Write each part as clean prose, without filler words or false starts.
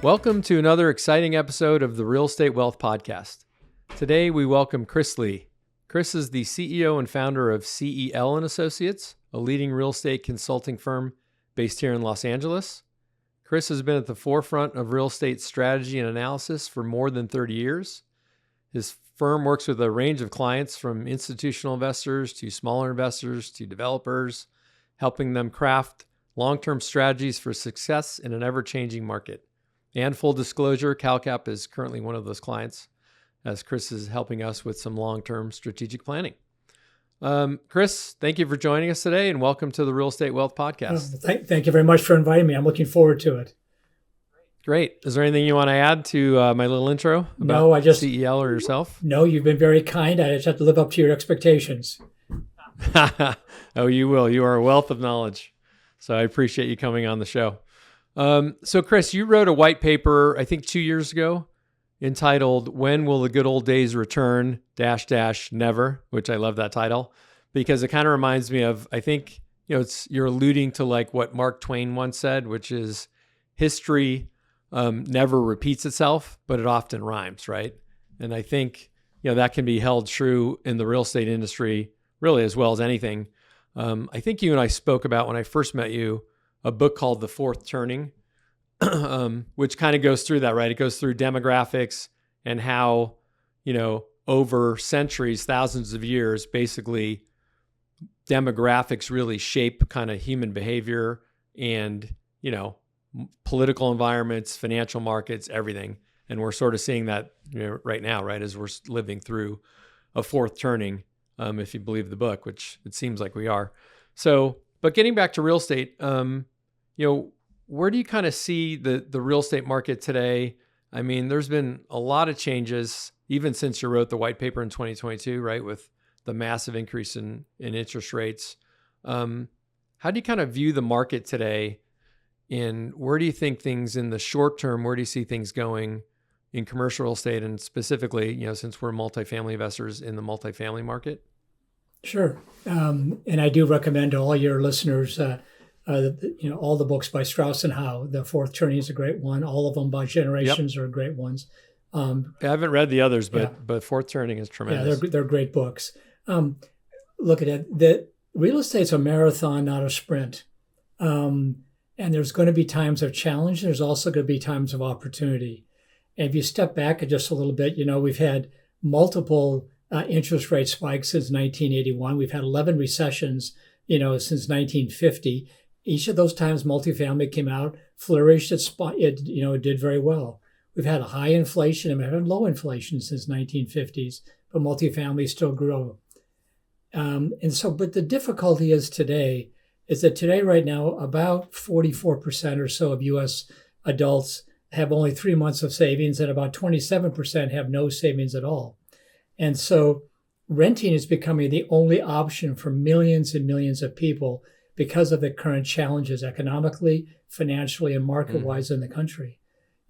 Welcome to another exciting episode of the Real Estate Wealth Podcast. Today we welcome Chris Lee. Chris is the CEO and founder of CEL and Associates, a leading real estate consulting firm based here in Los Angeles. Chris has been at the forefront of real estate strategy and analysis for more than 30 years. His firm works with a range of clients from institutional investors to smaller investors to developers, helping them craft long-term strategies for success in an ever-changing market. And full disclosure, CalCap is currently one of those clients, as Chris is helping us with some long-term strategic planning. Chris, thank you for joining us today, and welcome to the Real Estate Wealth Podcast. Thank you very much for inviting me. I'm looking forward to it. Great. Is there anything you want to add to my little intro about CEL or yourself? No, you've been very kind. I just have to live up to your expectations. Oh, you will. You are a wealth of knowledge. So I appreciate you coming on the show. So Chris, you wrote a white paper, I think 2 years ago, entitled "When Will the Good Old Days Return? Never," which I love that title because it kind of reminds me of, I think, you're alluding to like what Mark Twain once said, which is history never repeats itself, but it often rhymes, right? And I think, that can be held true in the real estate industry, really, as well as anything. I think you and I spoke about, when I first met you, a book called The Fourth Turning, which kind of goes through that, right? It goes through demographics and how, over centuries, thousands of years, basically demographics really shape kind of human behavior and, political environments, financial markets, everything. And we're sort of seeing that right now, right? As we're living through a fourth turning, if you believe the book, which it seems like we are. So, but getting back to real estate, where do you kind of see the real estate market today? I mean, there's been a lot of changes, even since you wrote the white paper in 2022, right? With the massive increase in interest rates. How do you kind of view the market today? And where do you think things in the short term, where do you see things going in commercial real estate? And specifically, since we're multifamily investors in the multifamily market? Sure. And I do recommend to all your listeners, all the books by Strauss and Howe. The Fourth Turning is a great one. All of them by Generations are great ones. I haven't read the others, but Fourth Turning is tremendous. Yeah, they're great books. Look at it. The real estate's a marathon, not a sprint. And there's going to be times of challenge. There's also going to be times of opportunity. And if you step back just a little bit, we've had multiple interest rate spikes since 1981. We've had 11 recessions, since 1950. Each of those times, multifamily came out, flourished, it did very well. We've had a high inflation and we've had low inflation since 1950s, but multifamily still grew. But the difficulty is today, right now, about 44% or so of U.S. adults have only 3 months of savings, and about 27% have no savings at all. And so renting is becoming the only option for millions and millions of people because of the current challenges economically, financially, and market-wise in the country.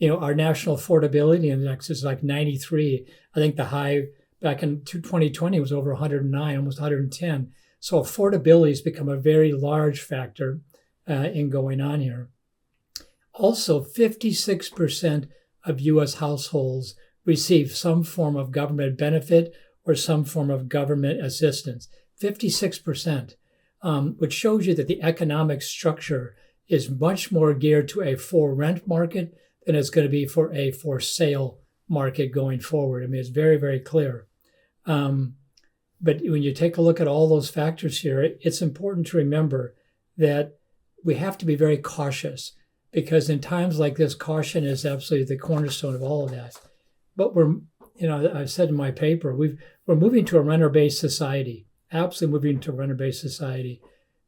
Our national affordability index is like 93. I think the high back in 2020 was over 109, almost 110. So affordability has become a very large factor in going on here. Also, 56% of U.S. households receive some form of government benefit or some form of government assistance. 56%, which shows you that the economic structure is much more geared to a for-rent market than it's going to be for a for-sale market going forward. I mean, it's very, very clear. But when you take a look at all those factors here, it's important to remember that we have to be very cautious because in times like this, caution is absolutely the cornerstone of all of that. But I've said in my paper, we're moving to a renter-based society, absolutely moving to a renter-based society.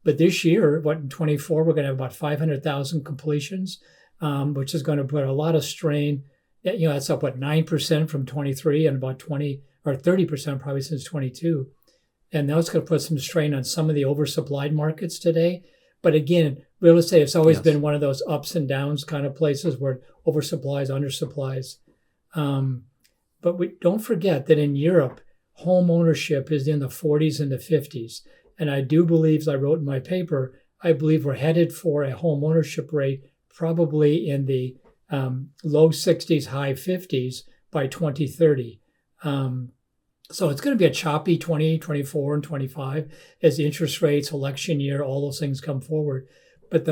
But this year, in 24, we're going to have about 500,000 completions, which is going to put a lot of strain. That's up, 9% from 23 and about 20 or 30% probably since 22. And that's going to put some strain on some of the oversupplied markets today. But again, real estate has always been one of those ups and downs kind of places where oversupplies, undersupplies. But don't forget that in Europe, home ownership is in the 40s and the 50s. And I do believe, as I wrote in my paper, I believe we're headed for a home ownership rate probably in the low 60s, high 50s by 2030. So it's going to be a choppy 20, 24, and 25 as the interest rates, election year, all those things come forward. But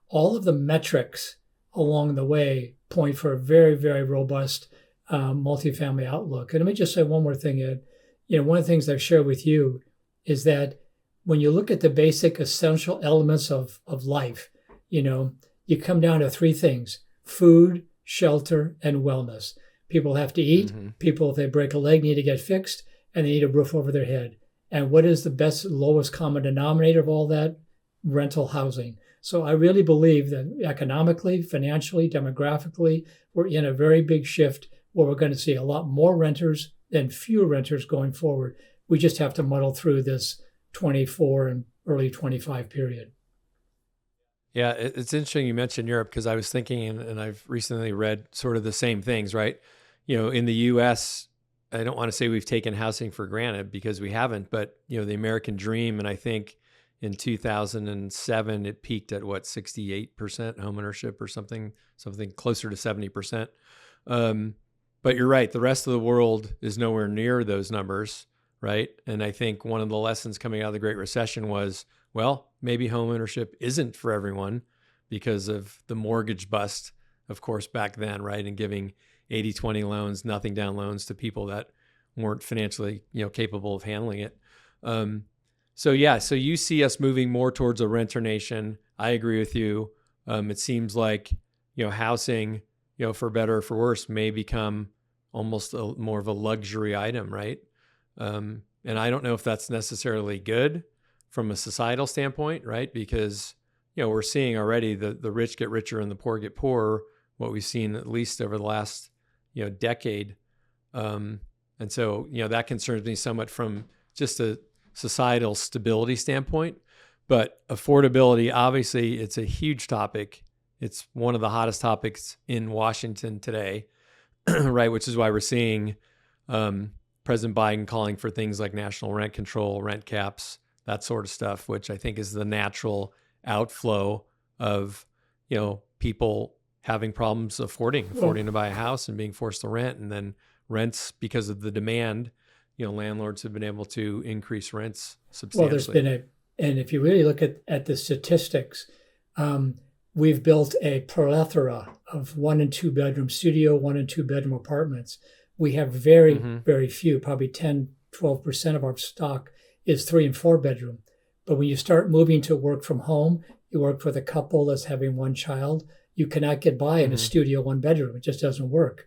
all of the metrics along the way point for a very, very robust multifamily outlook. And let me just say one more thing, Ed. One of the things I've shared with you is that when you look at the basic essential elements of life, you come down to three things: food, shelter, and wellness. People have to eat. Mm-hmm. People, if they break a leg, need to get fixed, and they need a roof over their head. And what is the best, lowest common denominator of all that? Rental housing. So I really believe that economically, financially, demographically, we're in a very big shift where we're going to see a lot more renters than fewer renters going forward. We just have to muddle through this 24 and early 25 period. Yeah, it's interesting you mentioned Europe, because I was thinking, and I've recently read sort of the same things, right? In the U.S., I don't want to say we've taken housing for granted, because we haven't, but, the American dream, and I think in 2007, it peaked at 68% homeownership or something closer to 70%. But you're right, the rest of the world is nowhere near those numbers, right? And I think one of the lessons coming out of the Great Recession was, well, maybe homeownership isn't for everyone because of the mortgage bust, of course, back then, right? And giving 80-20 loans, nothing down loans to people that weren't financially, capable of handling it. So you see us moving more towards a renter nation. I agree with you. It seems like, housing, for better or for worse, may become almost more of a luxury item, right? And I don't know if that's necessarily good from a societal standpoint, right? Because, we're seeing already the rich get richer and the poor get poorer, what we've seen at least over the last, decade. And so, that concerns me somewhat from just a societal stability standpoint. But affordability, obviously, it's a huge topic. It's one of the hottest topics in Washington today, right? Which is why we're seeing President Biden calling for things like national rent control, rent caps, that sort of stuff, which I think is the natural outflow of, people having problems affording to buy a house and being forced to rent, and then rents because of the demand. Landlords have been able to increase rents substantially. Well, there's been and if you really look at the statistics, we've built a plethora of 1 and 2 bedroom studio, 1 and 2 bedroom apartments. We have very, very few, probably 10, 12% of our stock is 3 and 4 bedroom. But when you start moving to work from home, you work with a couple that's having one child, you cannot get by in a studio 1 bedroom. It just doesn't work.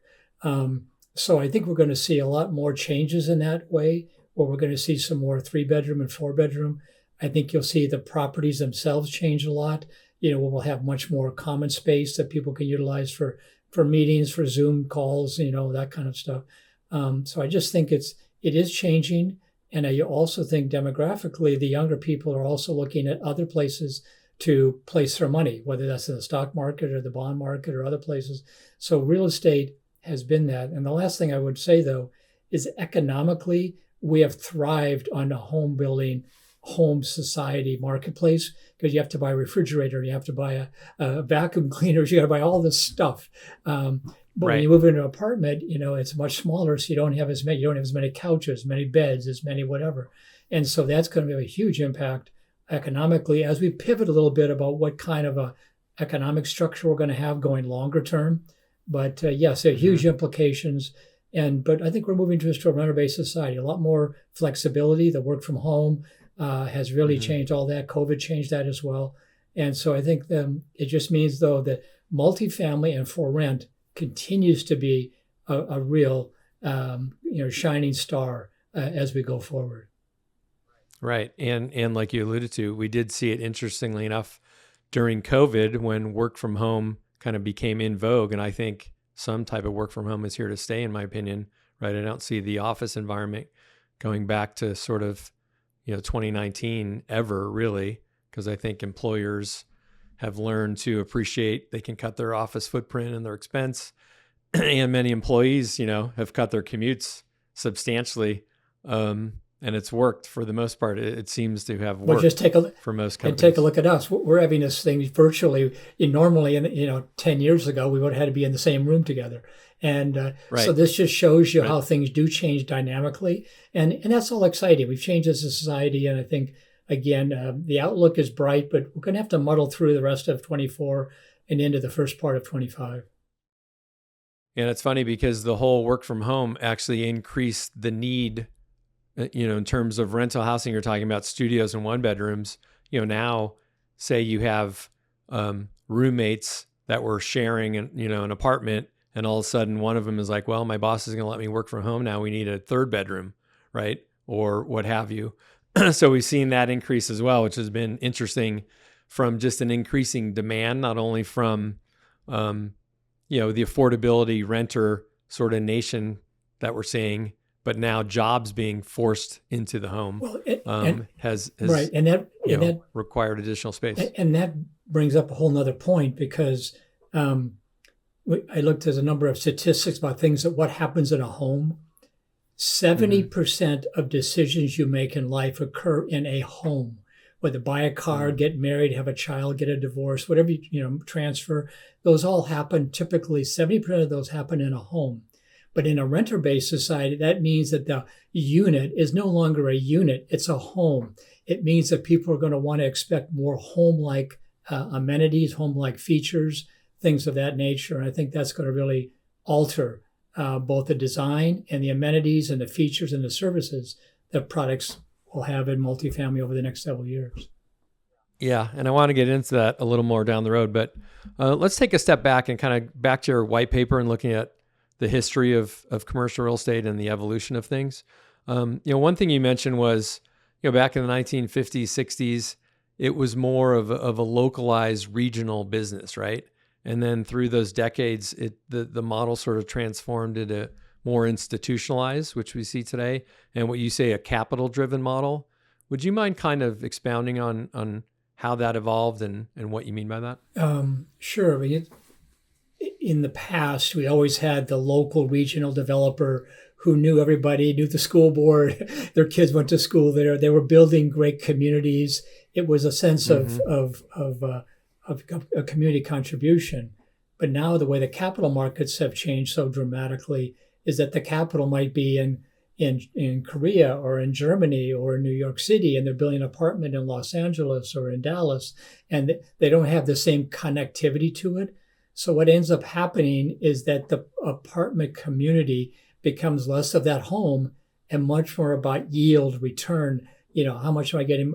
So I think we're going to see a lot more changes in that way, where we're going to see some more 3 bedroom and 4 bedroom. I think you'll see the properties themselves change a lot. We'll have much more common space that people can utilize for meetings, for Zoom calls, that kind of stuff. So I just think it is changing. And I also think demographically, the younger people are also looking at other places to place their money, whether that's in the stock market or the bond market or other places. So real estate has been that. And the last thing I would say, though, is economically, we have thrived on the home building, home society marketplace, because you have to buy a refrigerator, you have to buy a vacuum cleaner, you got to buy all this stuff. But when you move into an apartment, it's much smaller, so you don't have as many couches, many beds, as many whatever. And so that's going to have a huge impact economically as we pivot a little bit about what kind of a economic structure we're going to have going longer term. But yes, there are huge implications. But I think we're moving to a renter-based society, a lot more flexibility. The work from home has really changed all that. COVID changed that as well. And so I think it just means, though, that multifamily and for rent continues to be a real shining star as we go forward. Right. And like you alluded to, we did see it, interestingly enough, during COVID, when work from home kind of became in vogue. And I think some type of work from home is here to stay, in my opinion, right? I don't see the office environment going back to sort of, 2019 ever, really, because I think employers have learned to appreciate they can cut their office footprint and their expense. And many employees, have cut their commutes substantially. and it's worked for the most part. It seems to have Well, worked just take a for most and companies. take a look at us. We're having this thing virtually. Normally, 10 years ago, we would have had to be in the same room together. And so Right. this just shows you Right. how things do change dynamically. And that's all exciting. We've changed as a society. And I think, again, the outlook is bright, but we're going to have to muddle through the rest of 24 and into the first part of 25. And it's funny because the whole work from home actually increased the need, in terms of rental housing. You're talking about studios and one bedrooms. Now, say you have roommates that were sharing an apartment, and all of a sudden one of them is like, well, my boss is going to let me work from home now. We need a third bedroom, right? Or what have you. So we've seen that increase as well, which has been interesting from just an increasing demand, not only from, the affordability renter sort of nation that we're seeing, but now jobs being forced into the home. Well, has right, and that required additional space. And that brings up a whole nother point, because I looked at a number of statistics about things that what happens in a home. 70% of decisions you make in life occur in a home. Whether buy a car, get married, have a child, get a divorce, whatever, transfer, those all happen. Typically, 70% of those happen in a home. But in a renter-based society, that means that the unit is no longer a unit, it's a home. It means that people are going to want to expect more home-like amenities, home-like features, things of that nature. And I think that's going to really alter both the design and the amenities and the features and the services that products will have in multifamily over the next several years. Yeah, and I want to get into that a little more down the road, but let's take a step back and kind of back to your white paper and looking at the history of commercial real estate and the evolution of things. One thing you mentioned was, back in the 1950s, 60s, it was more of a localized regional business, right? And then through those decades, the model sort of transformed into more institutionalized, which we see today, and what you say, a capital-driven model. Would you mind kind of expounding on how that evolved and what you mean by that? Sure. I mean, in the past, we always had the local regional developer who knew everybody, knew the school board, their kids went to school there. They were building great communities. It was a sense of a community contribution. But now the way the capital markets have changed so dramatically is that the capital might be in Korea or in Germany or in New York City, and they're building an apartment in Los Angeles or in Dallas, and they don't have the same connectivity to it. So what ends up happening is that the apartment community becomes less of that home and much more about yield, return. How much am I getting?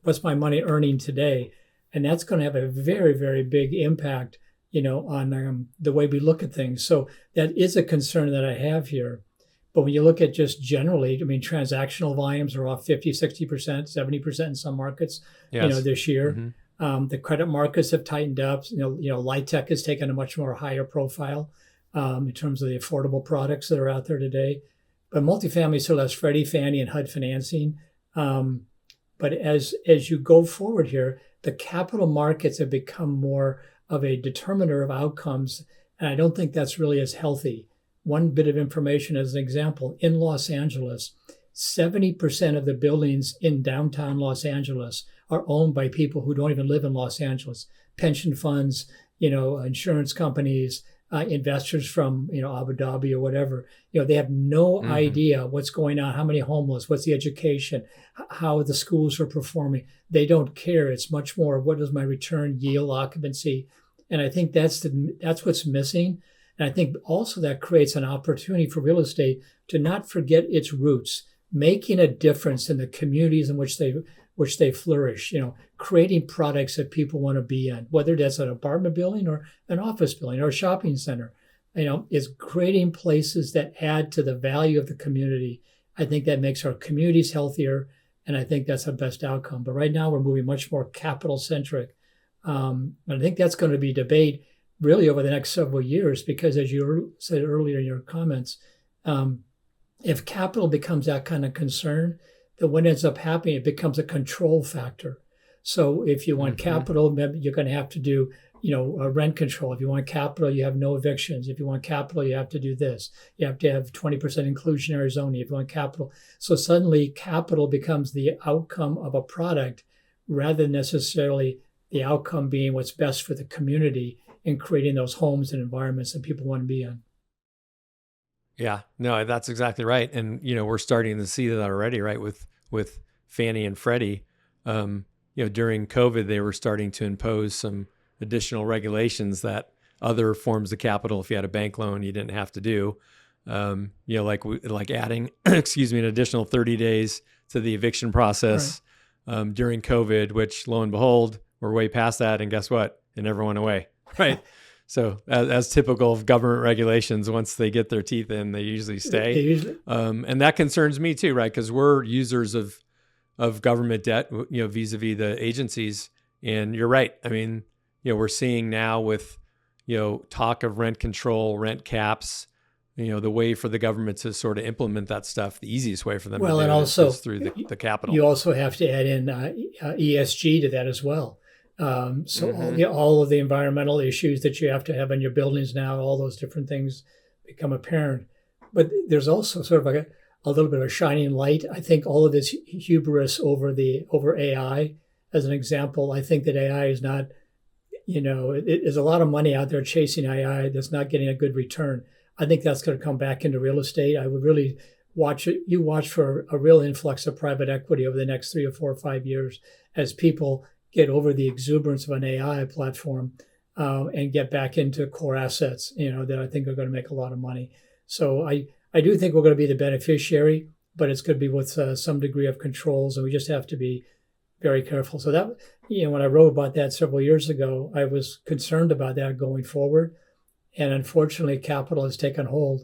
What's my money earning today? And that's going to have a very, very big impact, on the way we look at things. So that is a concern that I have here. But when you look at just generally, transactional volumes are off 50, 60%, 70% in some markets, Yes. this year. Mm-hmm. The credit markets have tightened up. Light tech has taken a much more higher profile in terms of the affordable products that are out there today. But multifamily still has Freddie, Fannie, and HUD financing. But as you go forward here, the capital markets have become more of a determiner of outcomes, and I don't think that's really as healthy. One bit of information as an example, in Los Angeles, 70% of the buildings in downtown Los Angeles are owned by people who don't even live in Los Angeles. Pension funds, insurance companies, investors from Abu Dhabi or whatever. They have no idea what's going on, how many homeless, what's the education, how the schools are performing. They don't care. It's much more what is my return, yield, occupancy, and I think that's what's missing. And I think also that creates an opportunity for real estate to not forget its roots, making a difference in the communities in which they flourish, creating products that people want to be in, whether that's an apartment building or an office building or a shopping center, is creating places that add to the value of the community. I think that makes our communities healthier, and I think that's the best outcome. But right now we're moving much more capital centric. And I think that's going to be debate really over the next several years, because as you said earlier in your comments, if capital becomes that kind of concern, then what ends up happening, it becomes a control factor. So if you want capital, you're going to have to do rent control. If you want capital, you have no evictions. If you want capital, you have to do this. You have to have 20% inclusionary zoning if you want capital. So suddenly capital becomes the outcome of a product rather than necessarily the outcome being what's best for the community in creating those homes and environments that people want to be in. Yeah, no, that's exactly right. And, we're starting to see that already, right? With Fannie and Freddie, during COVID, they were starting to impose some additional regulations that other forms of capital, if you had a bank loan, you didn't have to do. Like adding, an additional 30 days to the eviction process during COVID, which lo and behold, we're way past that. And guess what? It never went away, right? So as typical of government regulations, once they get their teeth in, they usually stay. And that concerns me too, right? Because we're users of government debt, vis-a-vis the agencies. And you're right. I mean, we're seeing now with, talk of rent control, rent caps, the way for the government to sort of implement that stuff, the easiest way for them to do and also is through the capital. You also have to add in ESG to that as well. All of the environmental issues that you have to have in your buildings now, all those different things become apparent. But there's also sort of a little bit of a shining light. I think all of this hubris over AI, as an example, I think that AI is not, there's a lot of money out there chasing AI that's not getting a good return. I think that's going to come back into real estate. I would really watch for a real influx of private equity over the next 3 or 4 or 5 years as people get over the exuberance of an AI platform and get back into core assets, that I think are going to make a lot of money. So I do think we're going to be the beneficiary, but it's going to be with some degree of controls, and we just have to be very careful. So that, when I wrote about that several years ago, I was concerned about that going forward. And unfortunately, capital has taken hold.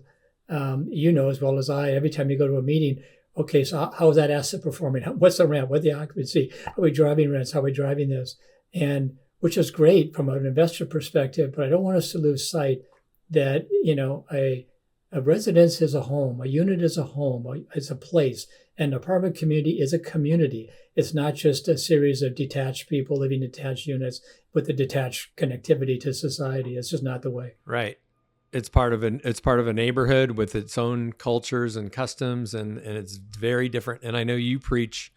As well as I, every time you go to a meeting, okay, so how is that asset performing? What's the rent? What's the occupancy? How are we driving rents? How are we driving this? And which is great from an investor perspective, but I don't want us to lose sight that, a residence is a home, a unit is a home, it's a place, an apartment community is a community. It's not just a series of detached people living in detached units with the detached connectivity to society. It's just not the way. Right. It's part of a neighborhood with its own cultures and customs, and it's very different. And I know you preach,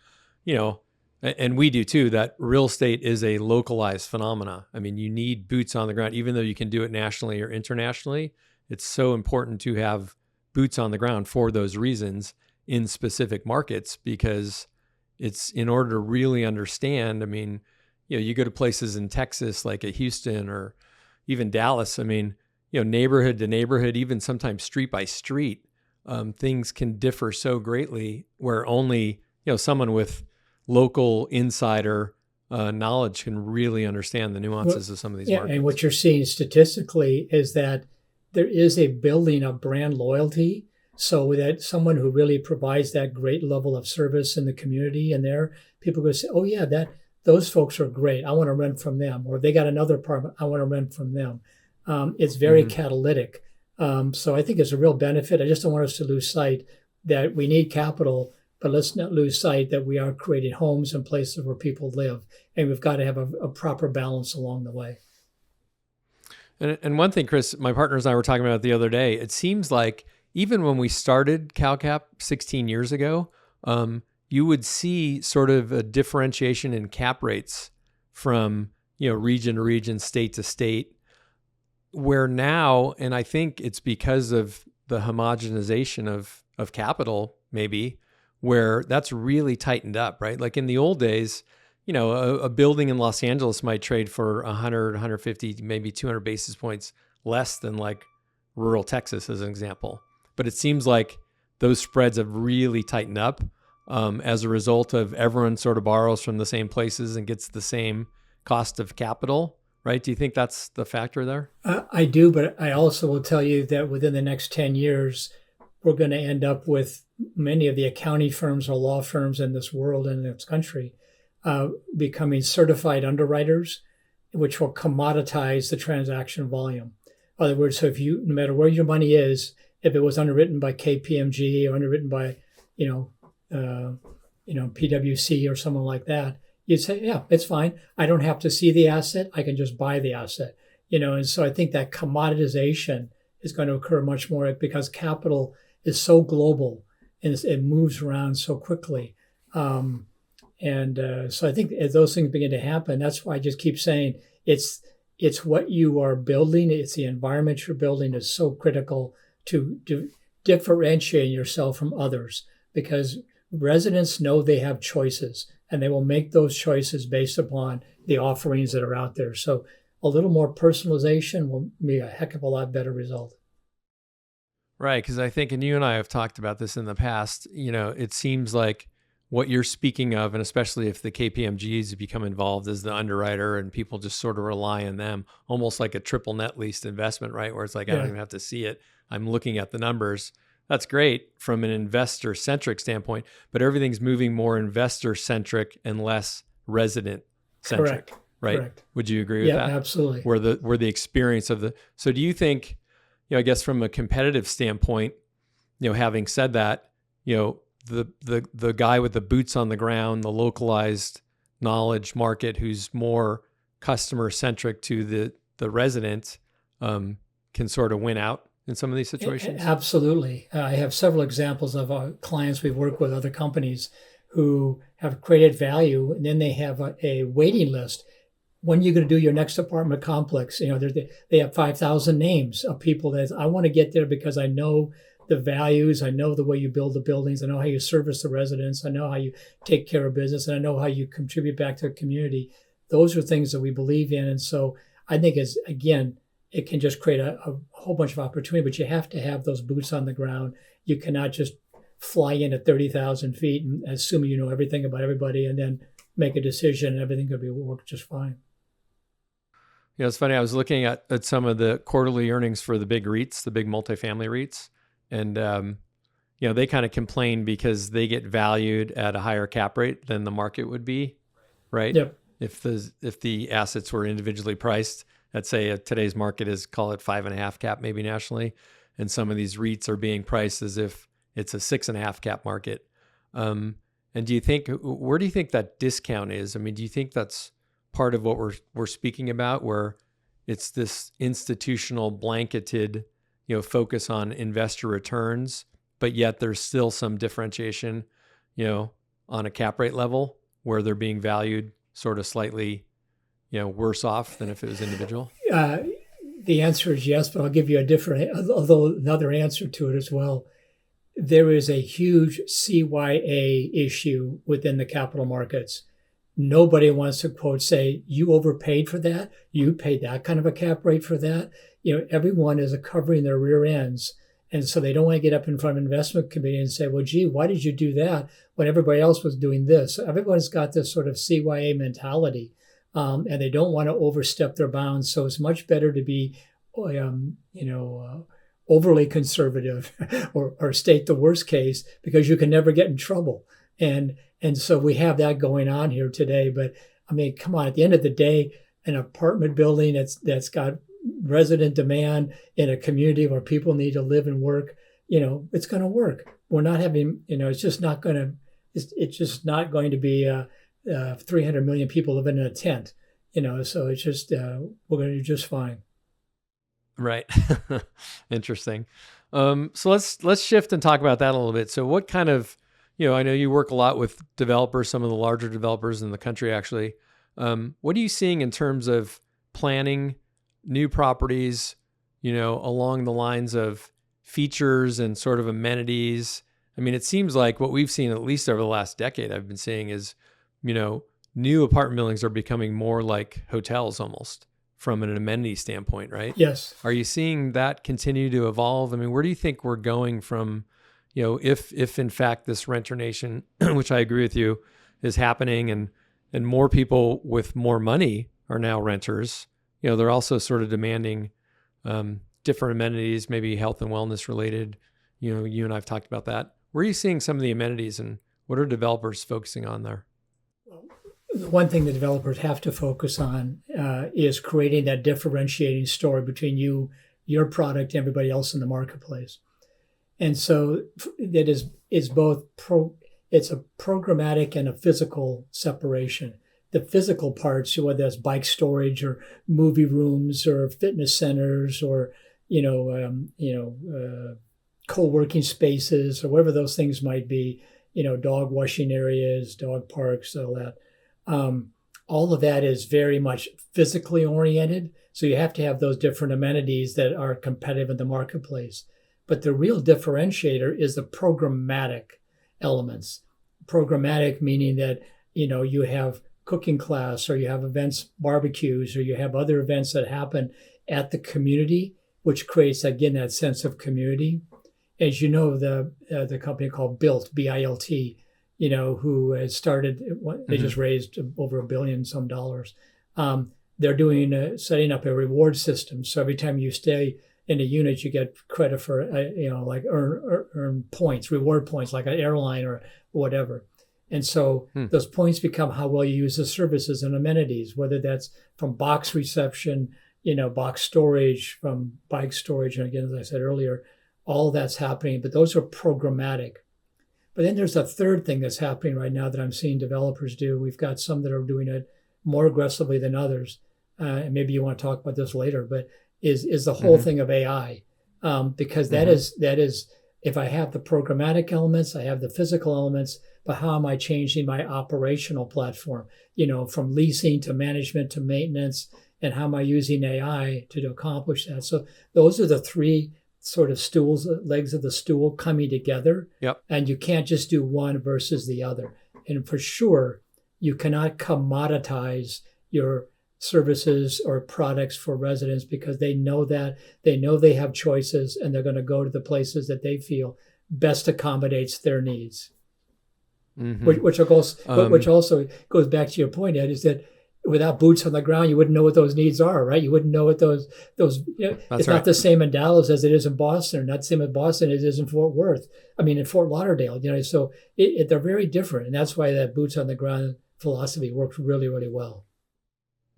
and we do too, that real estate is a localized phenomena. I mean, you need boots on the ground, even though you can do it nationally or internationally. It's so important to have boots on the ground for those reasons in specific markets, because it's in order to really understand. I mean, you go to places in Texas like at Houston or even Dallas. I mean, neighborhood to neighborhood, even sometimes street by street, things can differ so greatly where only, someone with local insider knowledge can really understand the nuances of some of these markets. And what you're seeing statistically is that there is a building of brand loyalty, so that someone who really provides that great level of service in the community, and there people go say, oh yeah, those folks are great. I want to rent from them. Or they got another apartment, I want to rent from them. It's very catalytic. So I think it's a real benefit. I just don't want us to lose sight that we need capital, but let's not lose sight that we are creating homes and places where people live. And we've got to have a proper balance along the way. And one thing, Chris, my partners and I were talking about the other day, it seems like even when we started CalCap 16 years ago, you would see sort of a differentiation in cap rates from, region to region, state to state, where now, and I think it's because of the homogenization of capital, maybe, where that's really tightened up, right? Like in the old days, a building in Los Angeles might trade for 100, 150, maybe 200 basis points less than like rural Texas, as an example. But it seems like those spreads have really tightened up as a result of everyone sort of borrows from the same places and gets the same cost of capital, right? Do you think that's the factor there? I do, but I also will tell you that within the next 10 years, we're going to end up with many of the accounting firms or law firms in this world and in this country becoming certified underwriters, which will commoditize the transaction volume. In other words, so no matter where your money is, if it was underwritten by KPMG or underwritten by, PwC or someone like that, you'd say, yeah, it's fine. I don't have to see the asset. I can just buy the asset. And so I think that commoditization is going to occur much more because capital is so global and it moves around so quickly. So I think as those things begin to happen, that's why I just keep saying it's what you are building. It's the environment you're building is so critical to differentiating yourself from others, because residents know they have choices and they will make those choices based upon the offerings that are out there. So a little more personalization will be a heck of a lot better result. Right, because I think, and you and I have talked about this in the past, it seems like what you're speaking of, and especially if the KPMGs become involved as the underwriter and people just sort of rely on them, almost like a triple net leased investment, right? Where it's like, I don't even have to see it. I'm looking at the numbers. That's great from an investor centric standpoint, but everything's moving more investor centric and less resident centric. Correct. Right? Correct. Would you agree with that? Yeah, absolutely. Where the experience of so do you think, I guess from a competitive standpoint, having said that, the guy with the boots on the ground, the localized knowledge market who's more customer centric to the resident, can sort of win out in some of these situations? Absolutely. I have several examples of clients we've worked with, other companies who have created value, and then they have a waiting list. When are you going to do your next apartment complex? They have 5,000 names of people that I want to get there because I know the values, I know the way you build the buildings, I know how you service the residents, I know how you take care of business, and I know how you contribute back to the community. Those are things that we believe in. And so I think it can just create a whole bunch of opportunity, but you have to have those boots on the ground. You cannot just fly in at 30,000 feet and assume you know everything about everybody and then make a decision and everything could work just fine. It's funny. I was looking at some of the quarterly earnings for the big REITs, the big multifamily REITs, and they kind of complain because they get valued at a higher cap rate than the market would be, right? Yep. If the assets were individually priced, let's say today's market is, call it 5.5 cap, maybe nationally, and some of these REITs are being priced as if it's a 6.5 cap market. And where do you think that discount is? I mean, do you think that's part of what we're speaking about, where it's this institutional blanketed, focus on investor returns, but yet there's still some differentiation, on a cap rate level where they're being valued sort of slightly, worse off than if it was individual? The answer is yes, but I'll give you another answer to it as well. There is a huge CYA issue within the capital markets. Nobody wants to quote say, you overpaid for that. You paid that kind of a cap rate for that. Everyone is covering their rear ends. And so they don't want to get up in front of an investment committee and say, well, gee, why did you do that when everybody else was doing this? Everyone's got this sort of CYA mentality, and they don't want to overstep their bounds. So it's much better to be, overly conservative or state the worst case, because you can never get in trouble. And so we have that going on here today. But I mean, come on, at the end of the day, an apartment building that's got resident demand in a community where people need to live and work, it's going to work. We're not having, it's just not going to be 300 million people living in a tent, so it's just, we're going to do just fine. Right. Interesting. So let's shift and talk about that a little bit. So what kind of, I know you work a lot with developers, some of the larger developers in the country, actually. What are you seeing in terms of planning new properties, along the lines of features and sort of amenities? I mean, it seems like what we've seen, at least over the last decade, I've been seeing is, new apartment buildings are becoming more like hotels almost from an amenity standpoint, right? Yes. Are you seeing that continue to evolve? I mean, where do you think we're going from, if in fact this renter nation, which I agree with you, is happening and more people with more money are now renters, they're also sort of demanding different amenities, maybe health and wellness related. You and I've talked about that. Where are you seeing some of the amenities and what are developers focusing on there? The one thing the developers have to focus on is creating that differentiating story between your product, and everybody else in the marketplace. And so that is both it's a programmatic and a physical separation. the physical parts, whether that's bike storage or movie rooms or fitness centers or co-working spaces or whatever those things might be, dog washing areas, dog parks, all that. All of that is very much physically oriented. So you have to have those different amenities that are competitive in the marketplace. But the real differentiator is the programmatic elements. Programmatic meaning that, you have cooking class or you have events, barbecues, or you have other events that happen at the community, which creates, again, that sense of community. As you know, the company called Built, B-I-L-T, who has started, they just raised over $1 billion some dollars. They're doing setting up a reward system. So every time you stay in a unit, you get credit for, like earn points, reward points, like an airline or whatever. And so those points become how well you use the services and amenities, whether that's from box reception, box storage, from bike storage. And again, as I said earlier, all that's happening, but those are programmatic. But then there's a third thing that's happening right now that I'm seeing developers do. We've got some that are doing it more aggressively than others. And maybe you want to talk about this later, but is the whole thing of AI. Because that is, if I have the programmatic elements, I have the physical elements, but how am I changing my operational platform, from leasing to management to maintenance, and how am I using AI to accomplish that? So those are the three sort of stools, legs of the stool coming together. Yep. And you can't just do one versus the other. And for sure, you cannot commoditize your services or products for residents, because they know they have choices, and they're going to go to the places that they feel best accommodates their needs. Which also goes back to your point, Ed, is that without boots on the ground, you wouldn't know what those needs are, right? You wouldn't know what those. It's not the same in Dallas as it is in Boston, or not the same in Boston as it is in Fort Worth. In Fort Lauderdale, so they're very different, and that's why that boots on the ground philosophy works really, really well.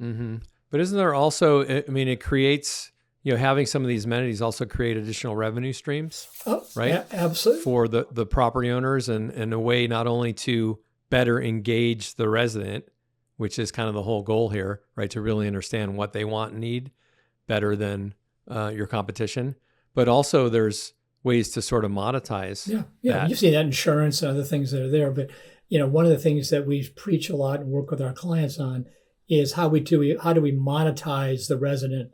But isn't there also? It creates. Having some of these amenities also create additional revenue streams, right? Absolutely. For the property owners, and a way not only to better engage the resident, which is kind of the whole goal here, right? To really understand what they want and need better than your competition, but also there's ways to sort of monetize. Yeah. You see that insurance and other things that are there, but one of the things that we preach a lot and work with our clients on is how do we monetize the resident.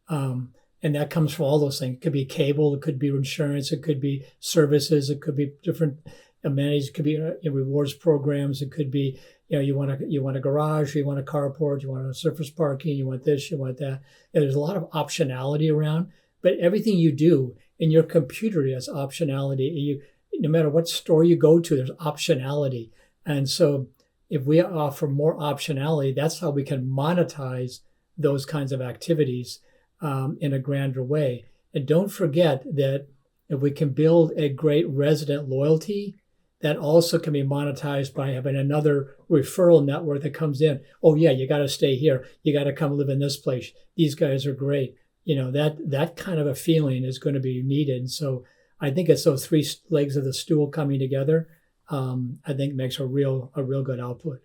And that comes from all those things. It could be cable, it could be insurance, it could be services, it could be different amenities, it could be rewards programs, it could be you want a garage, you want a carport, you want a surface parking, you want this, you want that. And there's a lot of optionality around, but everything you do in your computer has optionality. No matter what store you go to, there's optionality. And so if we offer more optionality, that's how we can monetize those kinds of activities in a grander way. And don't forget that if we can build a great resident loyalty, that also can be monetized by having another referral network that comes in. Oh yeah, you got to stay here. You got to come live in this place. These guys are great. That kind of a feeling is going to be needed. And so I think it's those three legs of the stool coming together. I think makes a real good output.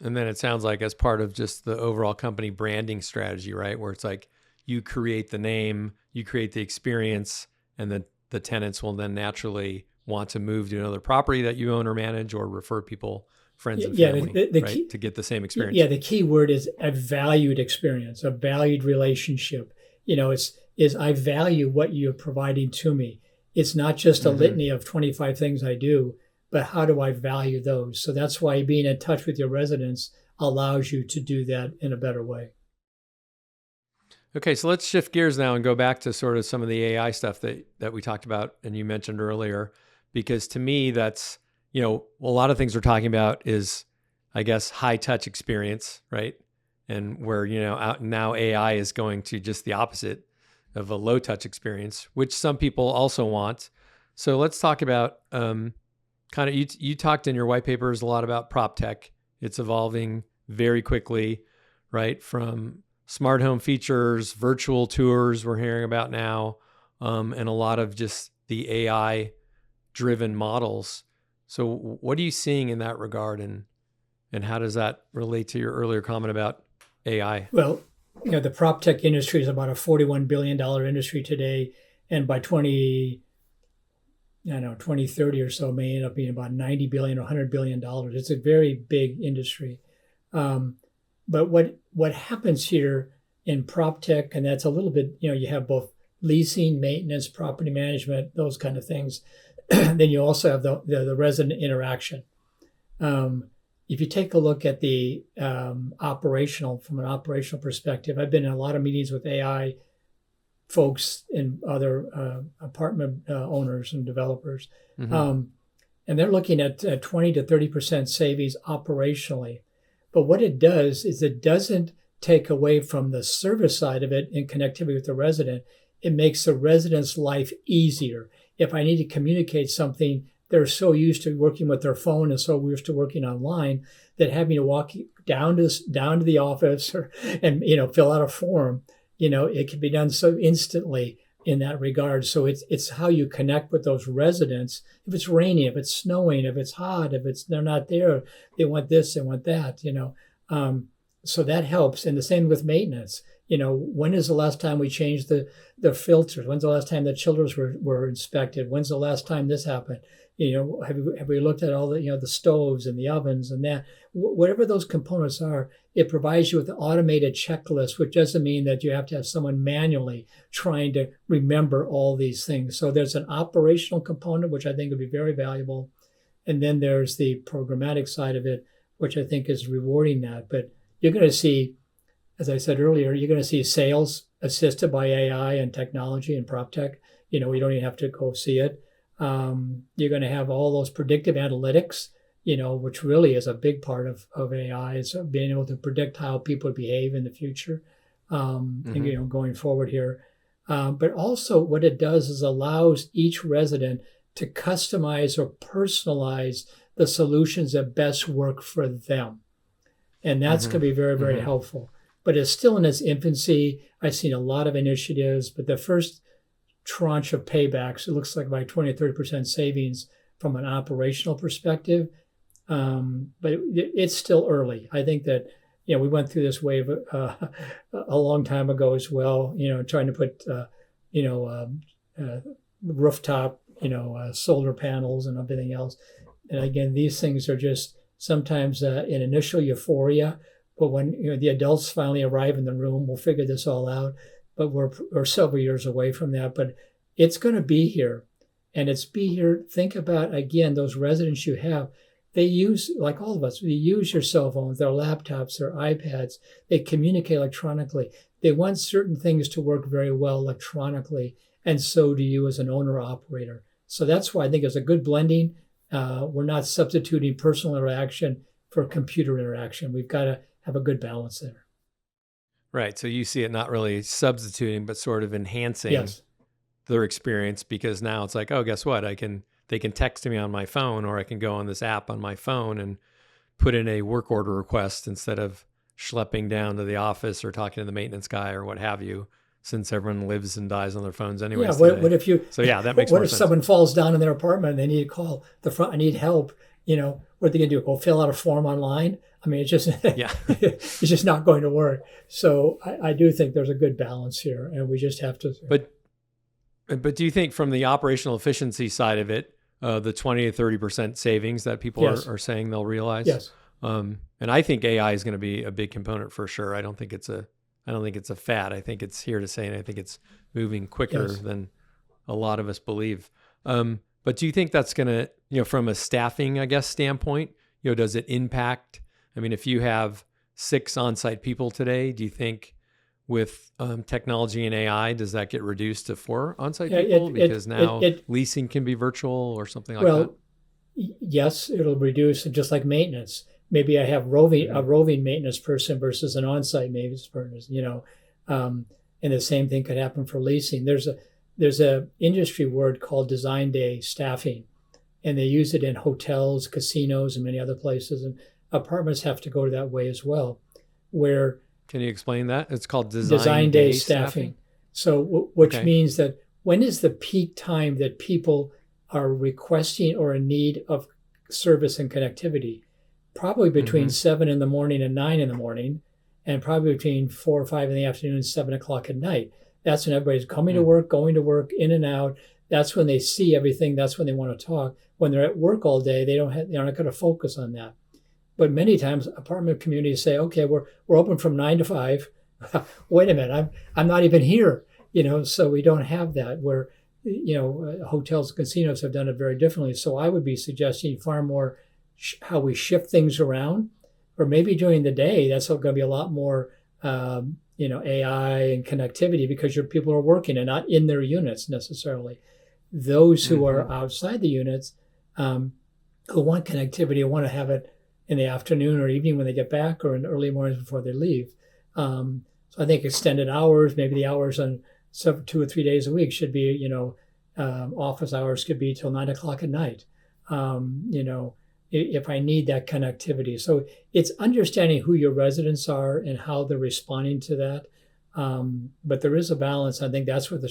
And then it sounds like as part of just the overall company branding strategy, right? Where it's like you create the name, you create the experience, and the tenants will then naturally want to move to another property that you own or manage, or refer people, friends and family, right? Key, to get the same experience. Yeah, the key word is a valued experience, a valued relationship. Is I value what you're providing to me. It's not just a litany of 25 things I do, but how do I value those? So that's why being in touch with your residents allows you to do that in a better way. Okay, so let's shift gears now and go back to sort of some of the AI stuff that we talked about and you mentioned earlier, because to me, that's, a lot of things we're talking about is, I guess, high touch experience, right? And where, now AI is going to just the opposite of a low touch experience, which some people also want. So let's talk about kind of, you talked in your white papers a lot about PropTech. It's evolving very quickly, right? From smart home features, virtual tours we're hearing about now, and a lot of just the AI driven models. So what are you seeing in that regard? And And how does that relate to your earlier comment about AI? Well, the PropTech industry is about a $41 billion industry today. And by 2030 or so, it may end up being about 90 billion or $100 billion. It's a very big industry. But what happens here in PropTech, and that's a little bit, you have both leasing, maintenance, property management, those kind of things. Then you also have the resident interaction. If you take a look at the from an operational perspective, I've been in a lot of meetings with AI folks and other apartment owners and developers. And they're looking at 20 to 30% savings operationally. But what it does is it doesn't take away from the service side of it in connectivity with the resident. It makes the resident's life easier. If I need to communicate something, they're so used to working with their phone and so used to working online that having to walk down to the office and fill out a form, it can be done so instantly in that regard. So it's how you connect with those residents. If it's raining, if it's snowing, if it's hot, if they're not there, they want this, they want that, So that helps. And the same with maintenance. When is the last time we changed the filters? When's the last time the chillers were inspected? When's the last time this happened? Have we looked at all the stoves and the ovens and that? Whatever those components are, it provides you with an automated checklist, which doesn't mean that you have to have someone manually trying to remember all these things. So there's an operational component, which I think would be very valuable. And then there's the programmatic side of it, which I think is rewarding that. But you're going to see, as I said earlier, you're going to see sales assisted by AI and technology and PropTech. We don't even have to go see it. You're going to have all those predictive analytics, which really is a big part of AI, is being able to predict how people behave in the future, and, going forward here. But also what it does is allows each resident to customize or personalize the solutions that best work for them. And that's going to be very, very helpful. But it's still in its infancy. I've seen a lot of initiatives, but the first tranche of paybacks, it looks like by 20 or 30% savings from an operational perspective. But it's still early. I think that, we went through this wave a long time ago as well, trying to put, rooftop, solar panels and everything else. And again, these things are just sometimes in initial euphoria, but when the adults finally arrive in the room, we'll figure this all out. But we're several years away from that. But it's going to be here, and it's be here. Think about again those residents you have. They use, like all of us, they use your cell phones, their laptops, their iPads. They communicate electronically. They want certain things to work very well electronically, and so do you as an owner-operator. So that's why I think it's a good blending. We're not substituting personal interaction for computer interaction. We've got to have a good balance there. Right. So you see it not really substituting, but sort of enhancing their experience, because now it's like, oh, guess what? They can text me on my phone, or I can go on this app on my phone and put in a work order request instead of schlepping down to the office or talking to the maintenance guy or what have you, since everyone lives and dies on their phones anyway. Yeah. What if you? So yeah, that makes more more sense. What if sense. someone falls down in their apartment and they need to call the front? I need help. What are they going to do? Go fill out a form online? I mean, it's just it's just not going to work. So I do think there's a good balance here, and we just have to. But do you think from the operational efficiency side of it, the 20 to 30% savings that people are saying they'll realize? Yes. And I think AI is going to be a big component for sure. I don't think it's a fad. I think it's here to stay, and I think it's moving quicker than a lot of us believe. But do you think that's going to, from a staffing, I guess, standpoint, does it impact? I mean, if you have 6 on-site people today, do you think with technology and AI, does that get reduced to 4 on-site people? Because now leasing can be virtual or something like that? Well, yes, it'll reduce, just like maintenance. Maybe I have a roving maintenance person versus an on-site maintenance person, and the same thing could happen for leasing. There's a industry word called design day staffing, and they use it in hotels, casinos, and many other places. And apartments have to go that way as well, where... Can you explain that? It's called design day staffing. So which means that when is the peak time that people are requesting or in need of service and connectivity? probably between 7 in the morning and 9 in the morning, and probably between 4 or 5 in the afternoon and 7 o'clock at night. That's when everybody's coming to work, going to work, in and out. That's when they see everything. That's when they want to talk. When they're at work all day, they're not going to focus on that. But many times, apartment communities say, "Okay, we're open from 9 to 5." Wait a minute, I'm not even here. So we don't have that. Where hotels, casinos have done it very differently. So I would be suggesting far more how we shift things around, or maybe during the day. That's going to be a lot more. AI and connectivity, because your people are working and not in their units necessarily. Those who are outside the units, who want connectivity, want to have it in the afternoon or evening when they get back, or in early mornings before they leave. So I think extended hours, maybe the hours on 2 or 3 days a week should be, office hours could be till 9 o'clock at night. If I need that connectivity. So it's understanding who your residents are and how they're responding to that. But there is a balance. I think that's where the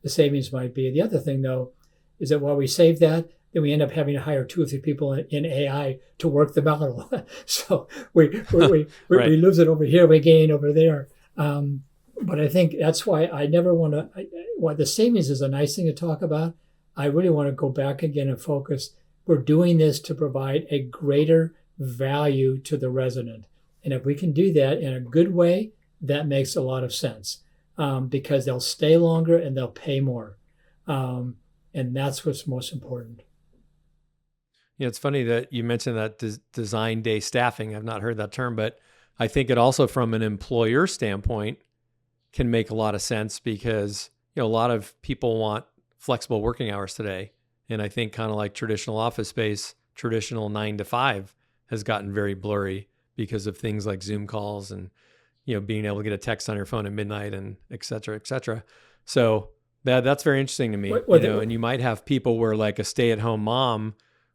savings might be. The other thing, though, is that while we save that, then we end up having to hire 2 or 3 people in AI to work the model. So we lose it over here, we gain over there. But I think that's why I never want to. While the savings is a nice thing to talk about, I really want to go back again and focus. We're doing this to provide a greater value to the resident. And if we can do that in a good way, that makes a lot of sense, because they'll stay longer and they'll pay more. And that's what's most important. Yeah, it's funny that you mentioned that design day staffing. I've not heard that term, but I think it also, from an employer standpoint, can make a lot of sense, because a lot of people want flexible working hours today. And I think kind of like traditional office space, traditional 9 to 5 has gotten very blurry because of things like Zoom calls and, being able to get a text on your phone at midnight and et cetera, et cetera. So that's very interesting to me, and you might have people where, like, a stay-at-home mom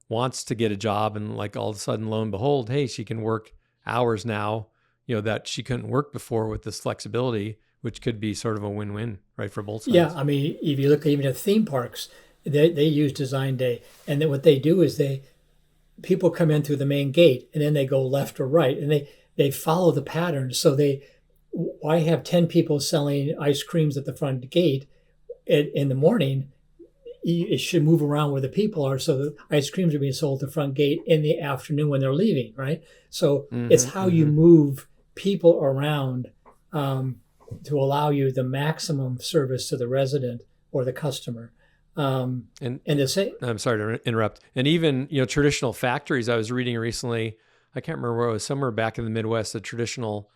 wants to get a job, and, like, all of a sudden, lo and behold, hey, she can work hours now, that she couldn't work before, with this flexibility, which could be sort of a win-win, right, for both sides. Yeah. I mean, if you look even at theme parks, they use design day, and then what they do is people come in through the main gate, and then they go left or right, and they follow the pattern. So why have 10 people selling ice creams at the front gate in the morning? It should move around where the people are, so the ice creams are being sold at the front gate in the afternoon when they're leaving, right? So it's how you move people around to allow you the maximum service to the resident or the customer. And the same. I'm sorry to interrupt. And even, traditional factories, I was reading recently, I can't remember where it was, somewhere back in the Midwest, a traditional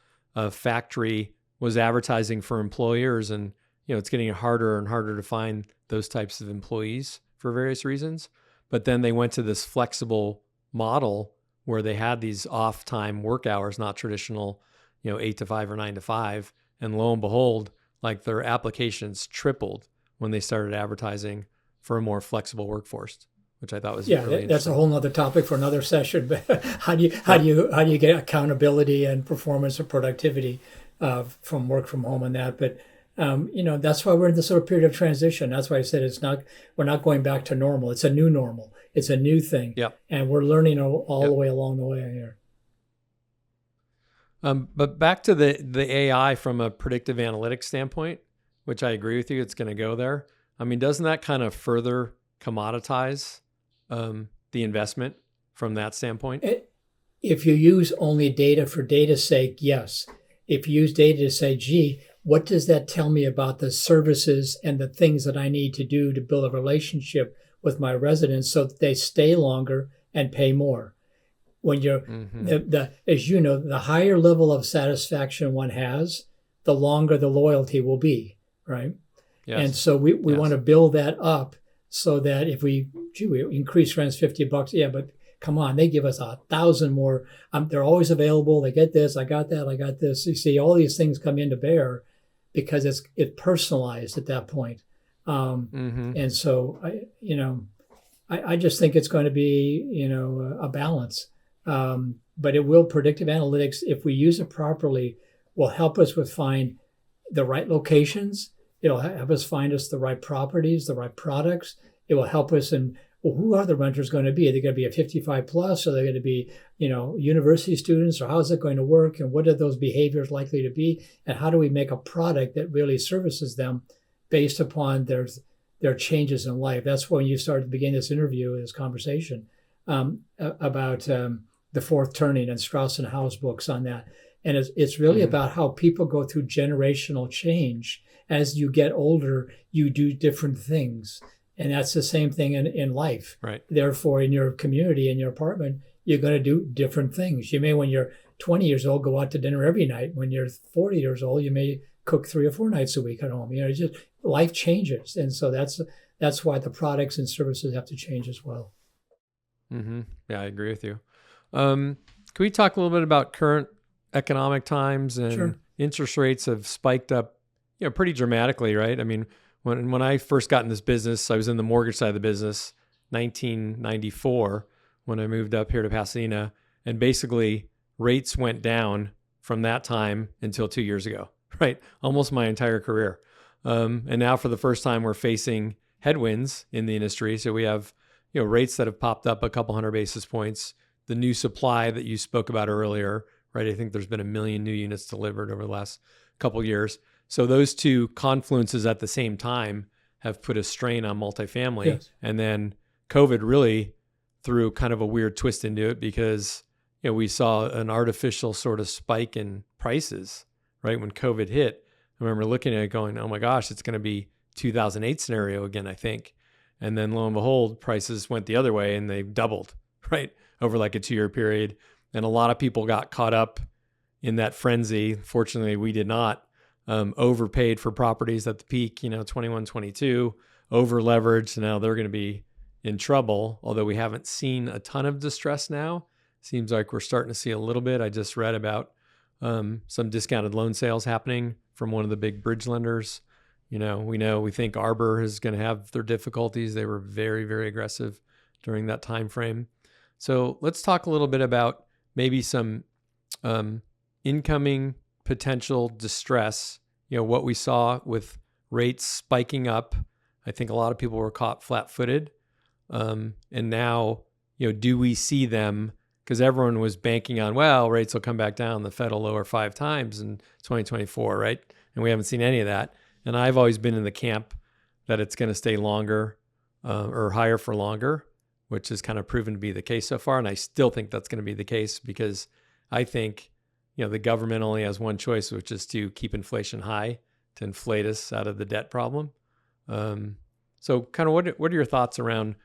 factory was advertising for employers, and, it's getting harder and harder to find those types of employees for various reasons. But then they went to this flexible model where they had these off time work hours, not traditional, 8 to 5 or 9 to 5. And lo and behold, like, their applications tripled when they started advertising for a more flexible workforce, which I thought was really interesting. That's a whole nother topic for another session. But how do you get accountability and performance or productivity from work from home and that? But that's why we're in this sort of period of transition. That's why I said we're not going back to normal. It's a new normal. It's a new thing. Yep. And we're learning all the way along the way here. But back to the AI from a predictive analytics standpoint, which I agree with you, it's going to go there. I mean, doesn't that kind of further commoditize the investment from that standpoint? If you use only data for data's sake, yes. If you use data to say, gee, what does that tell me about the services and the things that I need to do to build a relationship with my residents so that they stay longer and pay more? When you're, as you know, the higher level of satisfaction one has, the longer the loyalty will be, right? Yes. And so we want to build that up so that if we increase rents $50, yeah, but come on, they give us 1,000 more. They're always available. They get this, I got that, I got this. You see, all these things come into bear because it's personalized at that point. And so I just think it's going to be a balance. But it will, predictive analytics, if we use it properly, will help us find the right locations. It'll help us find the right properties, the right products. It will help us in well, who are the renters going to be? Are they going to be a 55 plus? Are they going to be, university students? Or how is it going to work? And what are those behaviors likely to be? And how do we make a product that really services them based upon their changes in life? That's when you started to begin this interview, this conversation about the fourth turning and Strauss and Howe's books on that. And it's really about how people go through generational change. As you get older, you do different things. And that's the same thing in life. Right. Therefore, in your community, in your apartment, you're going to do different things. You may, when you're 20 years old, go out to dinner every night. When you're 40 years old, you may cook 3 or 4 nights a week at home. Just life changes. And so that's why the products and services have to change as well. Mm-hmm. Yeah, I agree with you. Can we talk a little bit about current economic times and Sure. interest rates have spiked up, pretty dramatically, right? I mean, when I first got in this business, I was in the mortgage side of the business, 1994, when I moved up here to Pasadena, and basically rates went down from that time until 2 years ago, right? Almost my entire career. And now for the first time, we're facing headwinds in the industry. So we have, rates that have popped up a couple hundred basis points. The new supply that you spoke about earlier, right? I think there's been 1 million new units delivered over the last couple of years. So those two confluences at the same time have put a strain on multifamily. Yes. And then COVID really threw kind of a weird twist into it because, we saw an artificial sort of spike in prices, right? When COVID hit, I remember looking at it going, oh my gosh, it's going to be 2008 scenario again, I think. And then lo and behold, prices went the other way and they doubled, right? Over like a 2-year period. And a lot of people got caught up in that frenzy. Fortunately, we did not. Overpaid for properties at the peak, 21, 22, over leveraged. Now they're going to be in trouble, although we haven't seen a ton of distress now. Seems like we're starting to see a little bit. I just read about some discounted loan sales happening from one of the big bridge lenders. We think Arbor is going to have their difficulties. They were very, very aggressive during that time frame. So let's talk a little bit about maybe some incoming potential distress, what we saw with rates spiking up. I think a lot of people were caught flat-footed. And now, do we see them? Because everyone was banking on, well, rates will come back down. The Fed will lower 5 times in 2024, right? And we haven't seen any of that. And I've always been in the camp that it's going to stay longer or higher for longer, which has kind of proven to be the case so far. And I still think that's going to be the case because I think, the government only has one choice, which is to keep inflation high to inflate us out of the debt problem. So kind of what are your thoughts around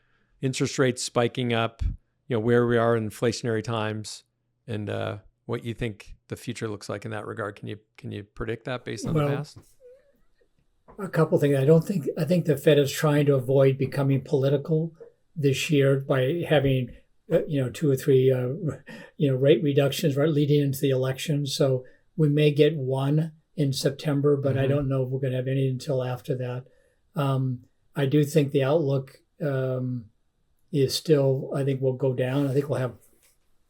interest rates spiking up, where we are in inflationary times and what you think the future looks like in that regard? Can you predict that based on the past? A couple things. I think the Fed is trying to avoid becoming political this year by having 2 or 3 rate reductions right leading into the election. So we may get one in September, but I don't know if we're going to have any until after that. I do think the outlook is still, I think will go down. I think we'll have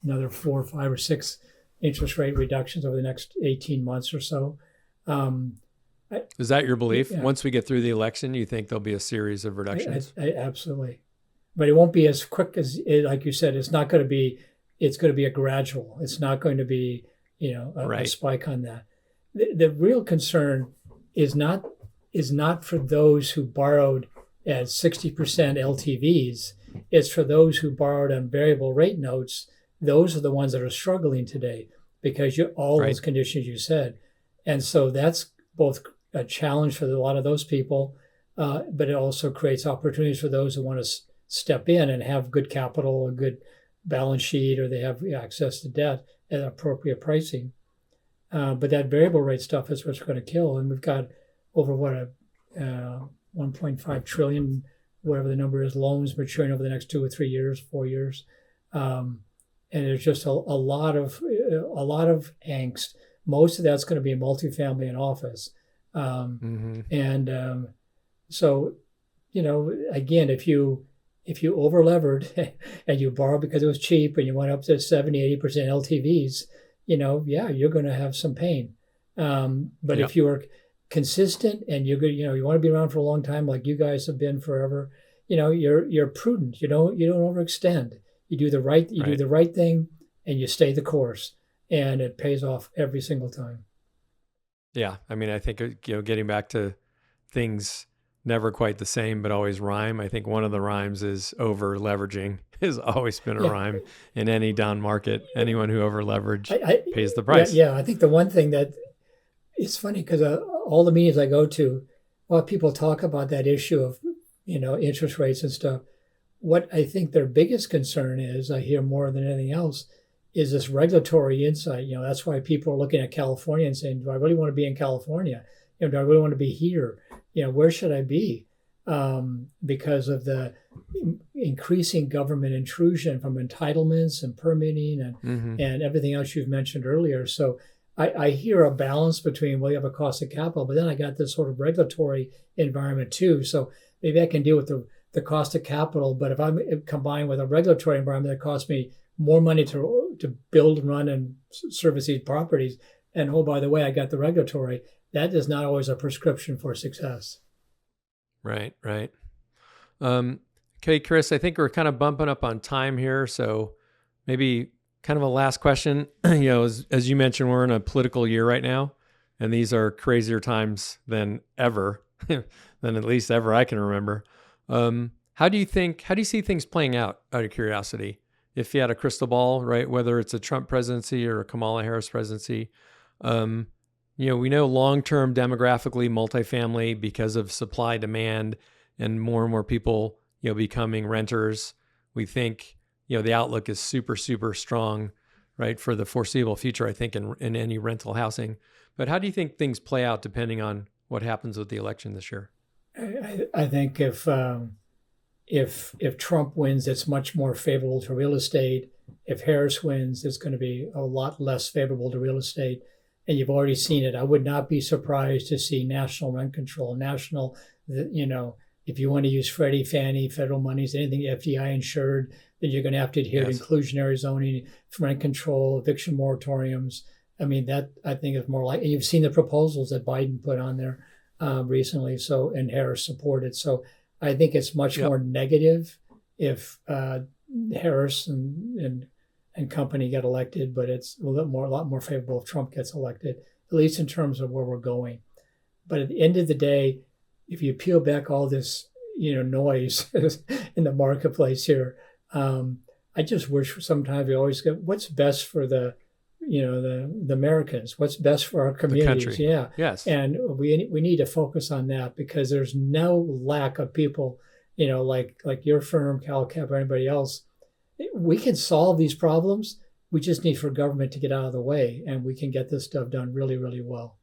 another 4, 5, or 6 interest rate reductions over the next 18 months or so. Is that your belief? Yeah. Once we get through the election, you think there'll be a series of reductions? Absolutely. But it won't be as quick as, like you said, it's going to be a gradual. It's not going to be, a spike on that. The real concern is not for those who borrowed at 60% LTVs. It's for those who borrowed on variable rate notes. Those are the ones that are struggling today because all those conditions you said. And so that's both a challenge for a lot of those people, but it also creates opportunities for those who want to step in and have good capital, a good balance sheet, or they have access to debt at appropriate pricing. But that variable rate stuff is what's going to kill. And we've got over 1.5 trillion, whatever the number is, loans maturing over the next 2 or 3 years, 4 years. And there's just a lot of angst. Most of that's going to be in multifamily and office. So, again, if you over-levered and you borrowed because it was cheap and you went up to 70, 80% LTVs, you're going to have some pain. But if you are consistent and you're good, you want to be around for a long time like you guys have been forever, you're prudent. You don't overextend. You do the right thing, and you stay the course, and it pays off every single time. Yeah, I mean, I think getting back to things never quite the same, but always rhyme. I think one of the rhymes is over leveraging has always been a rhyme in any down market. Anyone who over leverage pays the price. Yeah. I think the one thing that it's funny because all the meetings I go to, while people talk about that issue of interest rates and stuff, what I think their biggest concern is, I hear more than anything else, is this regulatory insight. That's why people are looking at California and saying, do I really want to be in California? Do I really want to be here? Where should I be? Because of the increasing government intrusion from entitlements and permitting and everything else you've mentioned earlier. So I hear a balance between, well, you have a cost of capital, but then I got this sort of regulatory environment too. So maybe I can deal with the cost of capital, but if I'm combined with a regulatory environment that costs me more money to build, run, and service these properties, and oh, by the way, I got the regulatory, that is not always a prescription for success. Right. Okay, Chris, I think we're kind of bumping up on time here. So maybe kind of a last question. As you mentioned, we're in a political year right now, and these are crazier times than ever, than at least ever I can remember. How do you see things playing out of curiosity? If you had a crystal ball, right, whether it's a Trump presidency or a Kamala Harris presidency, we know long-term demographically multifamily because of supply demand and more people, becoming renters. We think, the outlook is super, super strong, right, for the foreseeable future, I think, in any rental housing. But how do you think things play out depending on what happens with the election this year? I think if Trump wins, it's much more favorable to real estate. If Harris wins, it's going to be a lot less favorable to real estate. And you've already seen it. I would not be surprised to see national rent control, if you want to use Freddie, Fannie, federal monies, anything FDI insured, then you're going to have to adhere to inclusionary zoning, rent control, eviction moratoriums. I mean, that I think is more like, and you've seen the proposals that Biden put on there recently, and Harris supported. So I think it's much more negative if Harris and company get elected, but it's a lot more favorable if Trump gets elected, at least in terms of where we're going. But at the end of the day, if you peel back all this, noise in the marketplace here, I just wish sometimes we always get what's best for the Americans, what's best for our communities. Yeah. Yes. And we need to focus on that because there's no lack of people, like your firm, CalCap, or anybody else. We can solve these problems. We just need for government to get out of the way, and we can get this stuff done really, really well.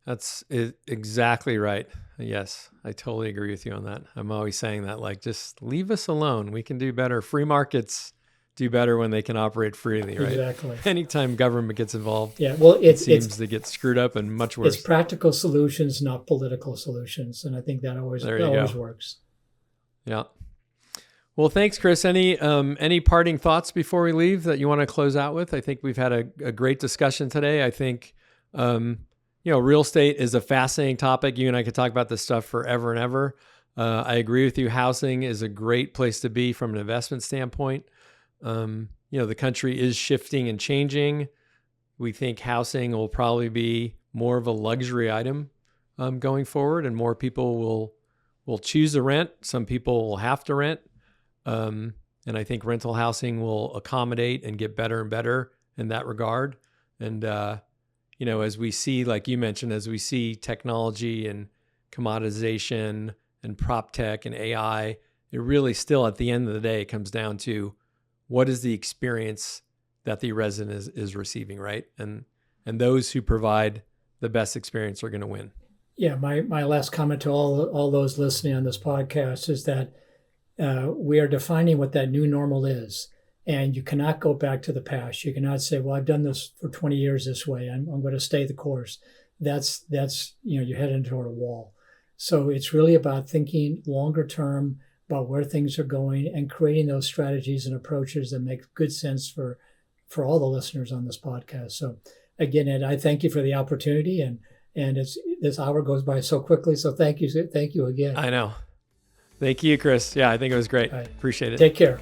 That's exactly right. Yes, I totally agree with you on that. I'm always saying that, just leave us alone. We can do better. Free markets do better when they can operate freely, right? Exactly. Anytime government gets involved, it seems to get screwed up and much worse. It's practical solutions, not political solutions, and I think that always works. Yeah. Well, thanks, Chris. Any parting thoughts before we leave that you want to close out with? I think we've had a great discussion today. I think, real estate is a fascinating topic. You and I could talk about this stuff forever and ever. I agree with you. Housing is a great place to be from an investment standpoint. The country is shifting and changing. We think housing will probably be more of a luxury item going forward, and more people will choose to rent. Some people will have to rent. And I think rental housing will accommodate and get better and better in that regard. And, as we see, like you mentioned, as we see technology and commoditization and PropTech and AI, it really still at the end of the day comes down to what is the experience that the resident is receiving, right? And those who provide the best experience are going to win. Yeah, my last comment to all those listening on this podcast is that we are defining what that new normal is. And you cannot go back to the past. You cannot say, well, I've done this for 20 years this way. I'm going to stay the course. That's you're heading toward a wall. So it's really about thinking longer term about where things are going and creating those strategies and approaches that make good sense for all the listeners on this podcast. So again, Ed, I thank you for the opportunity, and this hour goes by so quickly. So thank you again. I know. Thank you, Chris. Yeah, I think it was great. All right. Appreciate it. Take care.